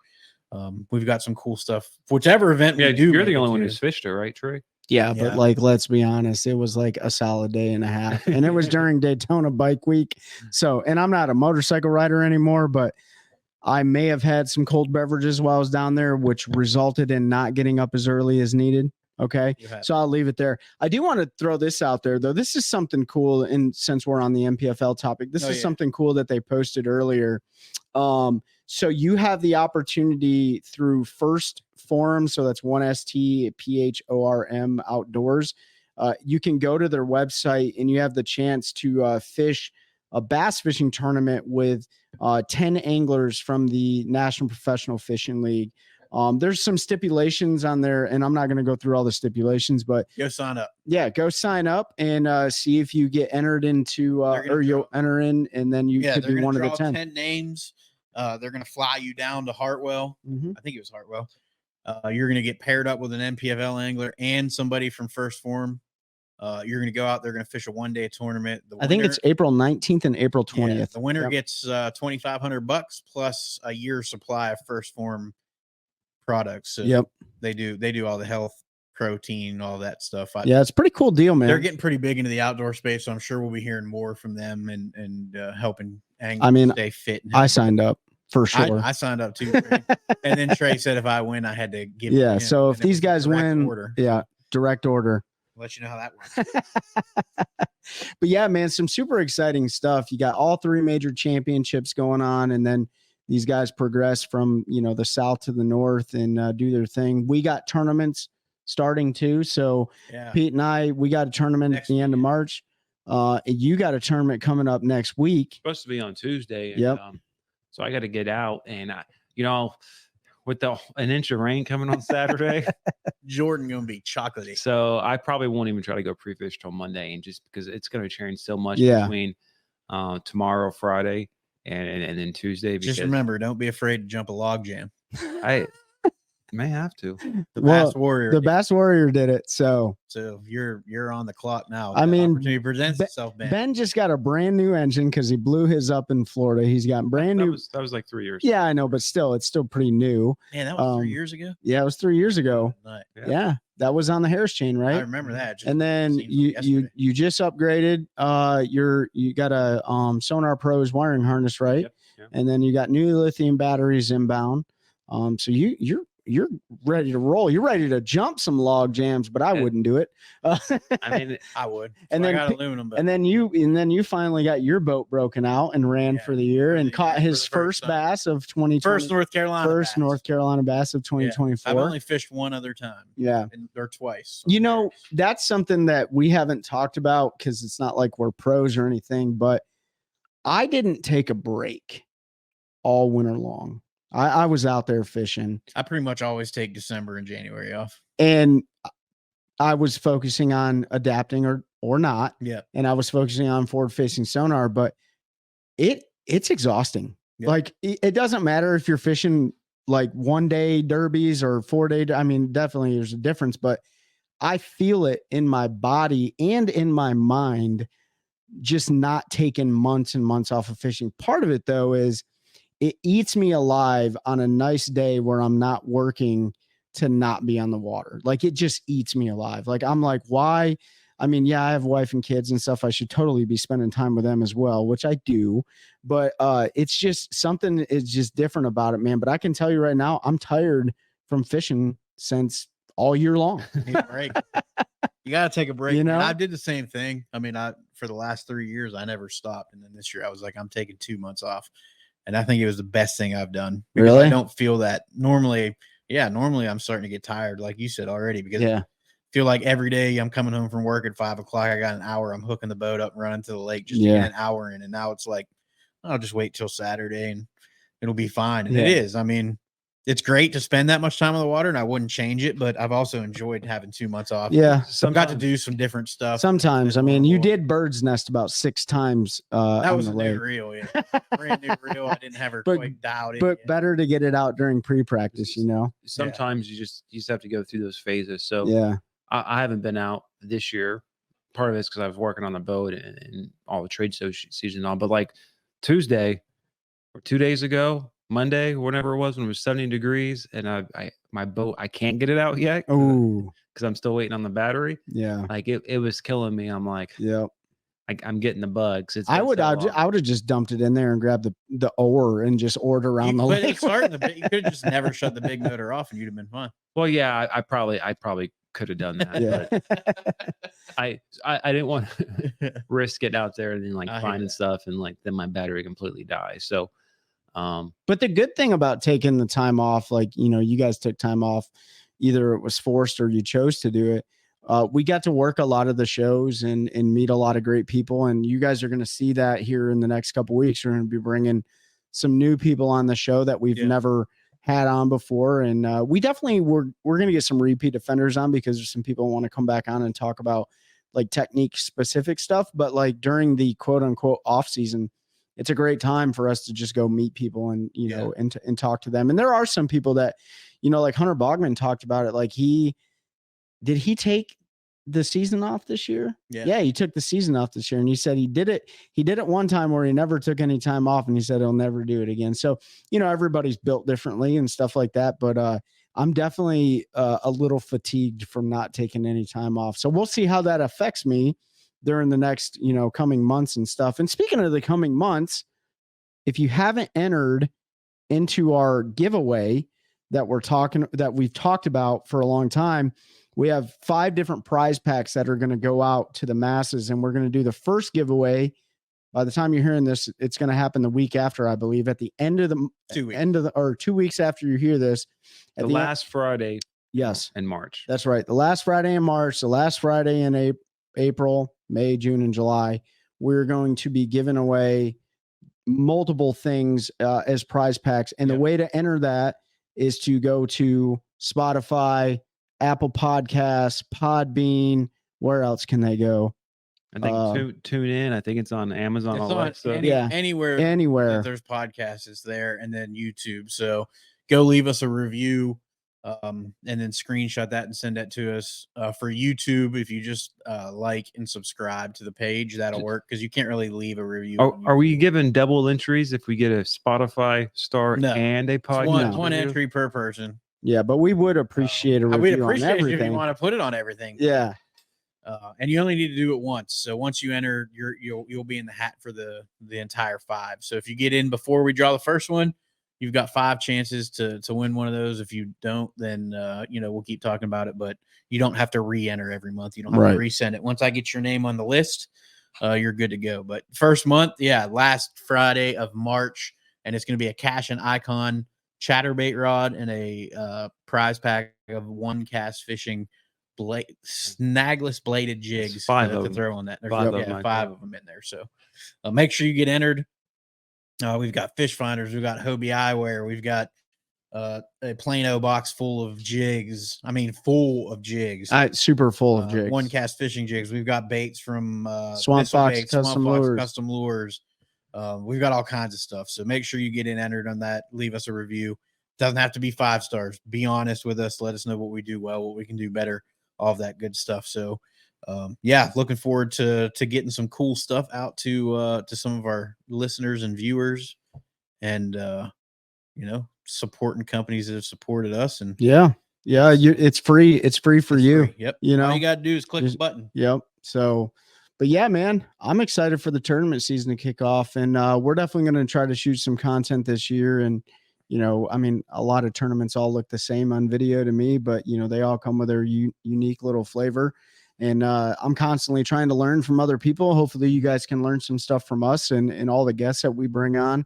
we've got some cool stuff. Whichever event we do. You're the only one who's fished it, right, Trey? Yeah, but like, let's be honest, it was like a solid day and a half, and it was during Daytona Bike Week. So, and I'm not a motorcycle rider anymore, but I may have had some cold beverages while I was down there, which resulted in not getting up as early as needed. Okay. So I'll leave it there. I do want to throw this out there, though. This is something cool. And since we're on the MPFL topic, this is something cool that they posted earlier. So you have the opportunity through First Forum. So that's 1STPHORM Outdoors. You can go to their website and you have the chance to fish a bass fishing tournament with 10 anglers from the National Professional Fishing League. There's some stipulations on there, and I'm not going to go through all the stipulations, but Go sign up. yeah, go sign up and see if you get entered into, or you'll enter in, and then you could be one of the 10 names. They're going to fly you down to Hartwell. Mhm. I think it was Hartwell. You're going to get paired up with an MPFL angler and somebody from First Form. You're going to go out. They're going to fish a 1-day tournament. I think it's April 19th and April 20th. Yeah, the winner Yep. gets $2,500 plus a year's supply of First Form products. So Yep. they do all the health, protein, all that stuff. Yeah, it's a pretty cool deal, man. They're getting pretty big into the outdoor space, so I'm sure we'll be hearing more from them and helping anglers I mean, stay fit. And I signed up for sure. I signed up too, Trey. And then Trey said if I win, I had to give. Yeah. it to him. So And if it these was guys direct win, order. yeah, direct order. Let you know how that works. But yeah, man, some super exciting stuff. You got all 3 major championships going on, and then these guys progress from, the south to the north and do their thing. We got tournaments starting too. So Yeah. Pete and I, we got a tournament Next at the end of weekend. March. You got a tournament coming up next week. Supposed to be on Tuesday. And, Yep. So I got to get out, and with an inch of rain coming on Saturday, Jordan gonna be chocolatey. so I probably won't even try to go pre-fish till Monday, and just because it's going to change so much Yeah. between tomorrow, Friday, and then Tuesday. Because Just remember, don't be afraid to jump a log jam. I may have to. The Well, Bass Warrior. The Bass Warrior did it. So So you're on the clock now. I That mean, opportunity presents itself, man. Ben just got a brand new engine because he blew his up in Florida. He's got brand That new. was like 3 years. Yeah, I know, but still, it's still pretty new. Man, that was 3 um, year ago. Yeah, it was 3 years ago. Nice. Yeah, that was on the Harris chain, I right? remember that. And then seems like you yesterday. just upgraded. You got a Sonar Pros wiring harness, right? Yep. And then you got new lithium batteries inbound. So you're ready to roll. You're ready to jump some log jams, but I And- wouldn't do it. I mean, I would. and So I then got pi- aluminum, but and then you finally got your boat broken out and ran Yeah, for the year for and the caught year, for his the first first time. bass of 2020. first North Carolina. First bass. North Carolina bass of Yeah. 2024. I've only fished one other time, Yeah. or twice. That's something that we haven't talked about because it's not like we're pros or anything, but I didn't take a break all winter long. I was out there fishing I pretty much always take December and January off. and I was focusing on adapting or not. Yeah. And I was focusing on forward facing sonar, but it's exhausting. Yeah. Like it doesn't matter if you're fishing like 1-day derbies or 4-day. I mean, definitely there's a difference, but I feel it in my body and in my mind, just not taking months and months off of fishing. Part of it though is it eats me alive on a nice day where I'm not working to not be on the water. Like it just eats me alive. Like I'm like, why? I mean, yeah, I have a wife and kids and stuff. I should totally be spending time with them as well, which I do. But it's just something is just different about it, man. But I can tell you right now, I'm tired from fishing since all year long. Need a break. You got to take a break. You know? And I did the same thing. I mean, for the last 3 years, I never stopped. And then this year I was like, I'm taking 2 months off. And I think it was the best thing I've done. Because Really? I don't feel that normally. Yeah. Normally I'm starting to get tired, like you said already, because Yeah. I feel like every day I'm coming home from work at 5 o'clock. I got an hour. I'm hooking the boat up and running to the lake just to Yeah. get an hour in. And now it's like, I'll just wait till Saturday and it'll be fine. And Yeah. it is. I mean, it's great to spend that much time on the water and I wouldn't change it, but I've also enjoed having 2 months off. Yeah. So I've got to do some different stuff. Sometimes, I mean, you Normal. did bird's nest about 6 times. That on was the a lake. new reel, yeah. Brand new reel. I didn't have her But- quite dialed in. But yet. better to get it out during pre-practice, you know? sometimes you just have to go through those phases. So Yeah. I haven't been out this year. Part of it's because I was working on the boat and all the trade show season on. But like Tuesday or 2 days ago, Monday, whatever it was, when it was 70 degrees, and my boat, I can't get it out yet Oh, because I'm still waiting on the battery. yeah. Like it was killing me. I'm like, Yeah. I'm getting the bugs. I would have just dumped it in there and grabbed the oar and just oared around the But lake. it's starting you could have just never shut the big motor off and you'd have been fine. Well, yeah, I probably could have done that. Yeah. But I didn't want to risk it out there and then like I hear finding that. stuff and like then my battery completely dies. So But the good thing about taking the time off, like, you guys took time off, either it was forced or you chose to do it. We got to work a lot of the shows and meet a lot of great people. And you guys are going to see that here in the next couple of weeks. We're going to be bringing some new people on the show that we've Yeah. never had on before. And we definitely we're going to get some repeat offenders on, because there's some people who want to come back on and talk about like technique specific stuff. But like during the quote unquote off season, it's a great time for us to just go meet people and, you know, and talk to them. And there are some people that, you know, like Hunter Bogman talked about it. Like did he take the season off this year? Yeah, he took the season off this year, and he said he did it one time where he never took any time off, and he said he'll never do it again. So, you know, everybody's built differently and stuff like that, but I'm definitely a little fatigued from not taking any time off. So we'll see how that affects me during the next, you know, coming months and stuff. And speaking of the coming months, if you haven't entered into our giveaway that we've talked about for a long time, we have 5 different prize packs that are going to go out to the masses, and we're going to do the first giveaway. By the time you're hearing this, it's going to happen the week after, I believe, at the end of the 2 weeks after you hear this, at the last Friday. Yes, in March. That's right. The last Friday in March, the last Friday in April, May, June, and July, we're going to be giving away multiple things as prize packs. And the way to enter that is to go to Spotify, Apple Podcasts, Podbean. Where else can they go? I think tune in. I think it's on Amazon. It's Alexa. Anywhere that there's podcasts, it's there, and then YouTube. So go leave us a review, and then screenshot that and send that to us. For YouTube, if you just like and subscribe to the page, that'll work, because you can't really leave a review. Are we given double entries if we get a Spotify star and a podcast? One entry per person. Yeah, but we would appreciate a review. We'd appreciate on it everything. if you want to put it on everything. Yeah. And you only need to do it once. So once you enter, you'll be in the hat for the entire 5. So if you get in before we draw the first one, you've got 5 chances to win one of those. If you don't, then you know, we'll keep talking about it. But you don't have to re-enter every month. You don't have to resend it. Once I get your name on the list, you're good to go. But first month, last Friday of March, and it's going to be a cash and icon chatterbait rod and a prize pack of OneCast fishing snagless bladed jigs 5 to throw on that. There's 5 of them in there. So make sure you get entered. We've got fish finders, we've got Hobie eyewear, we've got a Plano box full of jigs. I mean, full of jigs. Super full of jigs. OneCast fishing jigs. We've got baits from Swamp Fox Custom Lures. We've got all kinds of stuff. So make sure you get entered on that. Leave us a review. Doesn't have to be 5 stars. Be honest with us. Let us know what we do well, what we can do better, all of that good stuff. So looking forward to getting some cool stuff out to some of our listeners and viewers, and you know, supporting companies that have supported us. And it's free. It's free for you. Free. Yep. You know, all you got to do is click the button. Yep. So, but yeah, man, I'm excited for the tournament season to kick off, and we're definitely going to try to shoot some content this year. And, you know, I mean, a lot of tournaments all look the same on video to me, but, you know, they all come with their unique little flavor. And I'm constantly trying to learn from other people. Hopefully you guys can learn some stuff from us and all the guests that we bring on.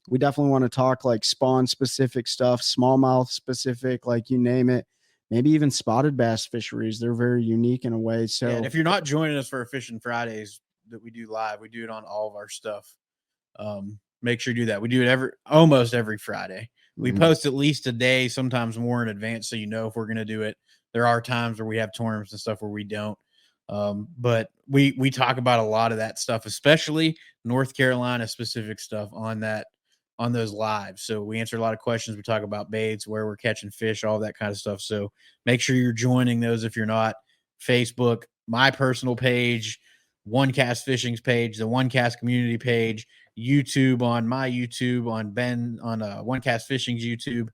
We definitely want to talk like spawn specific stuff, smallmouth specific, like you name it. Maybe even spotted bass fisheries. They're very unique in a way. So and if you're not joining us for our Fishing Fridays that we do live, we do it on all of our stuff. Make sure you do that. We do it almost every Friday. We post at least a day, sometimes more in advance, so you know if we're going to do it. There are times where we have tournaments and stuff where we don't. But we talk about a lot of that stuff, especially North Carolina specific stuff on those lives. So we answer a lot of questions. We talk about baits, where we're catching fish, all that kind of stuff. So make sure you're joining those if you're not. Facebook, my personal page, OneCast Fishing's page, the OneCast community page, YouTube on my YouTube, on OneCast Fishing's YouTube.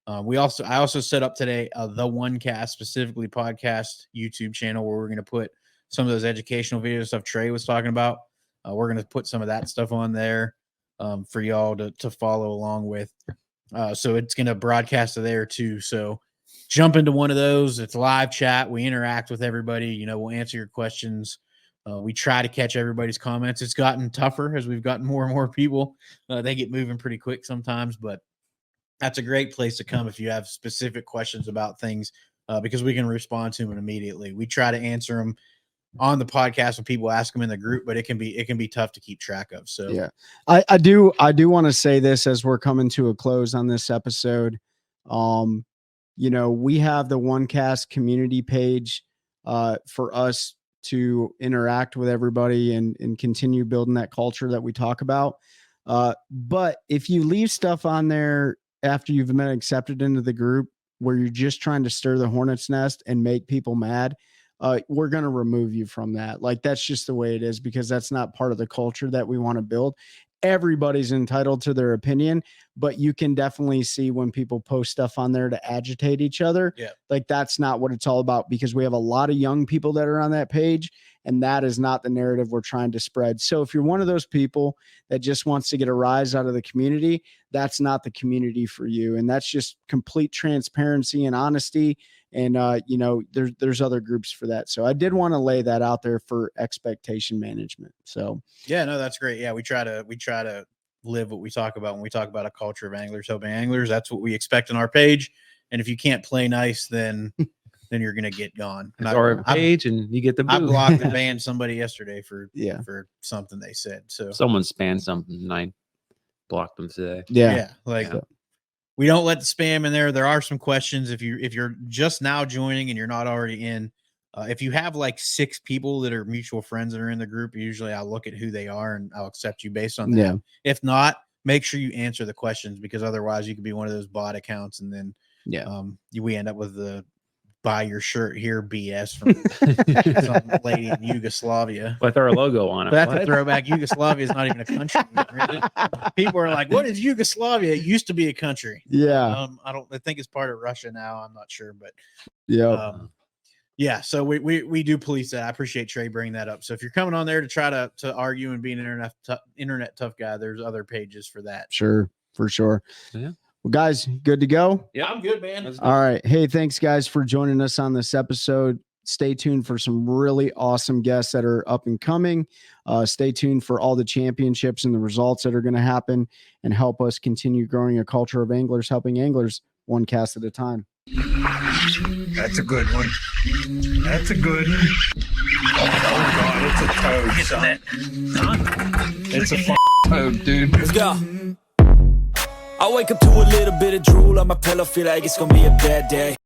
I also set up today the OneCast specifically podcast YouTube channel where we're going to put some of those educational videos stuff Trey was talking about. We're going to put some of that stuff on there for y'all to follow along with. So it's going to broadcast to there too. So jump into one of those. It's live chat. We interact with everybody. You know, we'll answer your questions. We try to catch everybody's comments. It's gotten tougher as we've gotten more and more people. They get moving pretty quick sometimes, but that's a great place to come if you have specific questions about things, because we can respond to them immediately. We try to answer them on the podcast when people ask them in the group, but it can be tough to keep track of. So yeah, I do want to say this as we're coming to a close on this episode. You know, we have the OneCast community page for us to interact with everybody and continue building that culture that we talk about. But if you leave stuff on there after you've been accepted into the group where you're just trying to stir the hornet's nest and make people mad, we're going to remove you from that. Like, that's just the way it is, because that's not part of the culture that we want to build. Everybody's entitled to their opinion, but you can definitely see when people post stuff on there to agitate each other. Yeah. Like, that's not what it's all about, because we have a lot of young people that are on that page, and that is not the narrative we're trying to spread. So if you're one of those people that just wants to get a rise out of the community, that's not the community for you. And that's just complete transparency and honesty. And, you know, there's other groups for that. So I did want to lay that out there for expectation management. So, yeah, no, that's great. Yeah. We try to live what we talk about when we talk about a culture of anglers helping anglers. That's what we expect on our page. And if you can't play nice, then you're going to get gone. It's our page and you get the I boot. blocked and banned somebody yesterday for yeah, for something they said. So Someone spammed something and I blocked them today. yeah. like Yeah. we don't let the spam in there. There are some questions if you're just now joining and you're not already in. If you have like 6 people that are mutual friends that are in the group, usually I'll look at who they are and I'll accept you based on that. Yeah. If not, make sure you answer the questions, because otherwise you could be one of those bot accounts and then we end up with the buy your shirt here BS from some lady in Yugoslavia With our logo on it. That's What? a throwback. Yugoslavia is not even a country. Really. People are like, "What is Yugoslavia?" It used to be a country. Yeah. I think it's part of Russia now. I'm not sure, but Yeah. yeah. So we do police that. I appreciate Trey bringing that up. So if you're coming on there to try to argue and be an internet tough guy, there's other pages for that. Sure. For sure. Yeah. Well, guys, good to go. Yeah, I'm good, man. All right. Hey, thanks guys for joining us on this episode. Stay tuned for some really awesome guests that are up and coming. Stay tuned for all the championships and the results that are going to happen, and help us continue growing a culture of anglers helping anglers one cast at a time. That's a good one. That's a good one. Oh God, it's a toad, son. It's a toad, dude. Let's go. I wake up to a little bit of drool on my pillow, feel like it's gonna be a bad day.